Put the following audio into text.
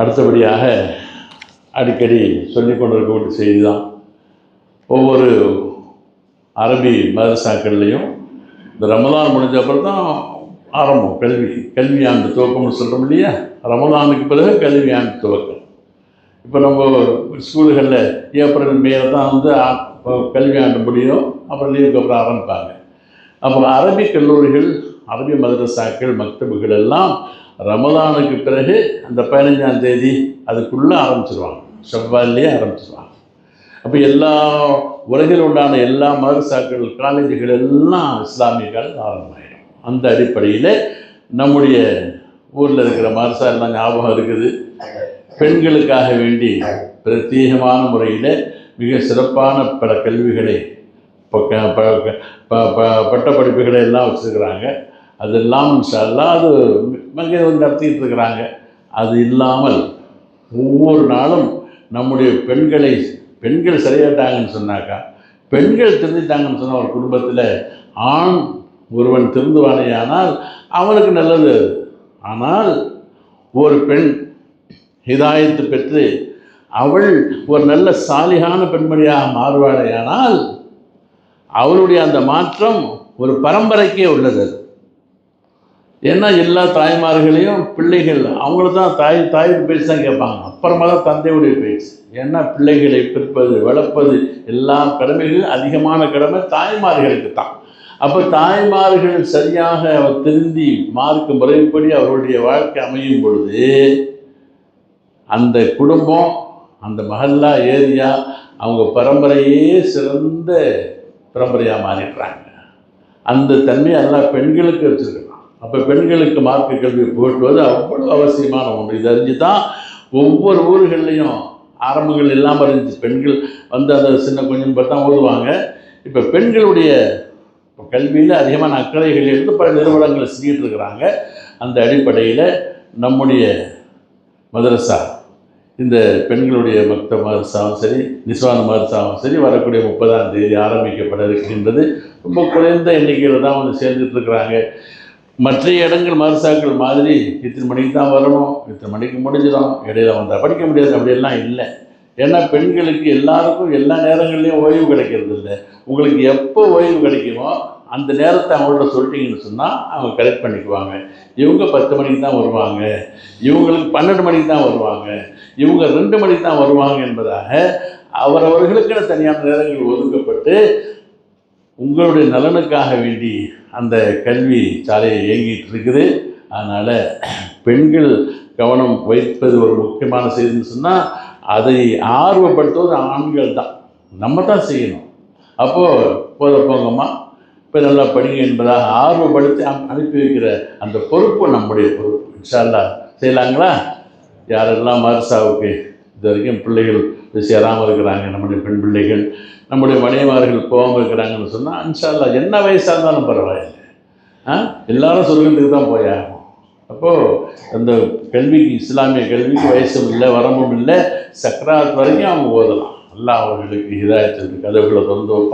அடுத்தபடியாக அடிக்கடி சொல்லிக் கொண்டிருக்கக்கூடிய செய்தி தான், ஒவ்வொரு அரபி மதரசாக்கள்லேயும் இந்த ரமதான் முடிஞ்ச அப்புறம் தான் ஆரம்பம் கல்வி ஆண்டு துவக்கம்னு சொல்கிறோம் இல்லையா. ரமதானுக்கு பிறகு கல்வி ஆண்டு துவக்கம். இப்போ நம்ம ஸ்கூல்களில் ஏப்ரல் மேலே தான் கல்வி ஆண்டு முடியும், அப்புறம் லீவுக்கு அப்புறம் ஆரம்பிப்பாங்க. அப்புறம் அரபி கல்லூரிகள், அரபி மதரசாக்கள், மக்தபுகள் எல்லாம் ரமதானுக்கு பிறகு அந்த 15ஆம் தேதி அதுக்குள்ளே ஆரம்பிச்சிருவாங்க, ஷவ்வால்லையே ஆரம்பிச்சிருவாங்க. அப்போ எல்லா உலகில் உண்டான எல்லா மதரசாக்கள், காலேஜுகள் எல்லாம் இஸ்லாமிய காலேஜ் ஆரம்பமாயிடும். அந்த அடிப்படையில் நம்முடைய ஊரில் இருக்கிற மதரசா எல்லாம் ஞாபகம் இருக்குது. பெண்களுக்காக வேண்டி பிரத்யேகமான முறையில் மிக சிறப்பான பல கல்விகளை, பட்ட படிப்புகளை எல்லாம் வச்சுருக்கிறாங்க. அதெல்லாம் இன்ஷா அல்லாஹ் அது மிக நடத்திட்டு இருக்கிறாங்க. அது இல்லாமல் ஒவ்வொரு நாளும் நம்முடைய பெண்கள் சரியாட்டாங்கன்னு சொன்னாக்கா, பெண்கள் திருந்திட்டாங்கன்னு சொன்னால் ஒரு குடும்பத்தில் ஆண் ஒருவன் திருந்துவானேயானால் அவனுக்கு நல்லது. ஆனால் ஒரு பெண் ஹிதாயத்து பெற்று அவள் ஒரு நல்ல சாலிகான பெண்மணியாக மாறுவாளேயானால் அவளுடைய அந்த மாற்றம் ஒரு பரம்பரைக்கே உள்ளது. ஏன்னா எல்லா தாய்மார்களையும் பிள்ளைகள் அவங்கள தான் தாய்க்கு பேச்சு தான் கேட்பாங்க, அப்புறமா தான் தந்தையுடைய பேச்சு. ஏன்னா பிள்ளைகளை பிற்பது, வளர்ப்பது எல்லா கடமைகளும் அதிகமான கடமை தாய்மார்களுக்கு தான். அப்போ தாய்மார்கள் சரியாக திருந்தி மார்க்க முறைப்படி அவர்களுடைய வாழ்க்கை அமையும் பொழுது அந்த குடும்பம், அந்த மஹல்லா, ஏரியா, அவங்க பரம்பரையே சிறந்த பரம்பரையாக மாறிடுறாங்க. அந்த தன்மையை எல்லாம் பெண்களுக்கு வச்சுருக்கலாம். அப்போ பெண்களுக்கு மார்க்க கல்வி புகட்டுவது அவ்வளோ அவசியமான ஒன்று. இது அறிஞ்சு தான் ஒவ்வொரு ஊர்கள்லேயும் ஆரம்பங்கள் இல்லாமல் இருந்துச்சு. பெண்கள் அந்த சின்ன கொஞ்சம் பார்த்தா ஓதுவாங்க. இப்போ பெண்களுடைய கல்வியில் அதிகமான அக்கறைகள் இருந்து பல நிறுவனங்களை செஞ்சுட்டு இருக்கிறாங்க. அந்த அடிப்படையில் நம்முடைய மதரசா, இந்த பெண்களுடைய மதரசாவும் சரி, நிஸ்வான மதரசாவும் சரி, வரக்கூடிய 30ஆம் தேதி ஆரம்பிக்கப்பட இருக்கின்றது. ரொம்ப குறைந்த எண்ணிக்கையில் தான் சேர்ந்துட்டு இருக்கிறாங்க. மற்ற இடங்கள் மதரசாக்கள் மாதிரி இத்தனை மணிக்கு தான் வரணும், இத்தனை மணிக்கு முடிஞ்சிடும், இடையில வந்தால் படிக்க முடியாது, அப்படியெல்லாம் இல்லை. ஏன்னா பெண்களுக்கு எல்லாருக்கும் எல்லா நேரங்கள்லேயும் ஓய்வு கிடைக்கிறது இல்லை. உங்களுக்கு எப்போ ஓய்வு கிடைக்குமோ அந்த நேரத்தை அவங்கள்ட்ட சொல்லிட்டீங்கன்னு சொன்னால் அவங்க கரெக்ட் பண்ணிக்குவாங்க. இவங்க 10 மணிக்கு தான் வருவாங்க, இவங்களுக்கு 12 மணிக்கு தான் வருவாங்க, இவங்க 2 மணிக்கு தான் வருவாங்க என்பதாக அவரவர்களுக்கு தனியான நேரங்கள் ஒதுக்கப்பட்டு உங்களுடைய நலனுக்காக வேண்டி அந்த கல்வி சாலையை இயங்கிட்டு இருக்குது. அதனால் பெண்கள் கவனம் வைப்பது ஒரு முக்கியமான செய்தின்னு சொன்னால் அதை ஆர்வப்படுத்துவது ஆண்கள் தான், நம்ம தான் செய்யணும். அப்போது போங்கம்மா, இப்போ நல்லா படிங்க என்பதாக ஆர்வப்படுத்தி அனுப்பி வைக்கிற அந்த பொறுப்பு நம்முடைய பொறுப்பு. இன்ஷா அல்லாஹ் செய்யலாங்களா? யாரெல்லாம் மதரசாவுக்கு இது வரைக்கும் பிள்ளைகள் சேராமல் இருக்கிறாங்க, நம்முடைய பெண் பிள்ளைகள், நம்முடைய மனைவிமார்கள் போகாமல் இருக்கிறாங்கன்னு சொன்னால் இன்ஷா அல்லாஹ் என்ன வயசாக இருந்தாலும் பரவாயில்லை, எல்லாரும் சொர்க்கத்துக்கு தான் போயாகும். அப்போது அந்த கல்விக்கு, இஸ்லாமிய கல்விக்கு வயசும் இல்லை, வரம்பும் இல்லை, சக்ராத் வரைக்கும் அவங்க ஓதலாம். அல்லாஹ் அவர்களுக்கு ஹிதாயத்துக்கு கதவுகளை திறந்து வைப்பார்.